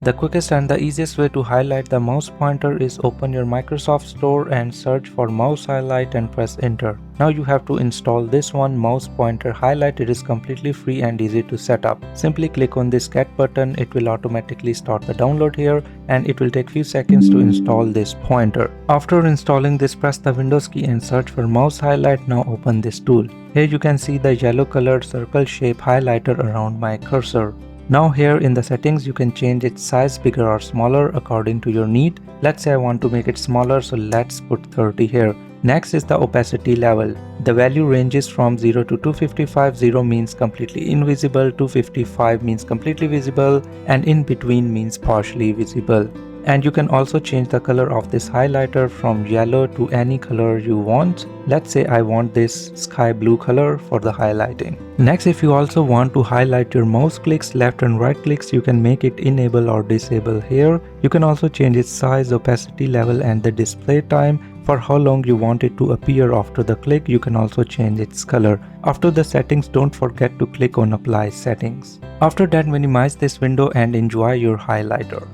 The quickest and the easiest way to highlight the mouse pointer is open your Microsoft Store and search for mouse highlight and press enter. Now you have to install this one, mouse pointer highlight. It is completely free and easy to set up. Simply click on this get button. It will automatically start the download here and it will take few seconds to install this pointer. After installing this, press the Windows key and search for mouse highlight. Now open this tool. Here you can see the yellow colored circle shape highlighter around my cursor. Now here in the settings you can change its size bigger or smaller according to your need. Let's say I want to make it smaller, so let's put 30 here. Next is the opacity level. The value ranges from 0 to 255. 0 means completely invisible, 255 means completely visible, and in between means partially visible. And you can also change the color of this highlighter from yellow to any color you want. Let's say I want this sky blue color for the highlighting. Next, if you also want to highlight your mouse clicks, left and right clicks, you can make it enable or disable here. You can also change its size, opacity level, and the display time. For how long you want it to appear after the click, you can also change its color. After the settings, don't forget to click on apply settings. After that, minimize this window and enjoy your highlighter.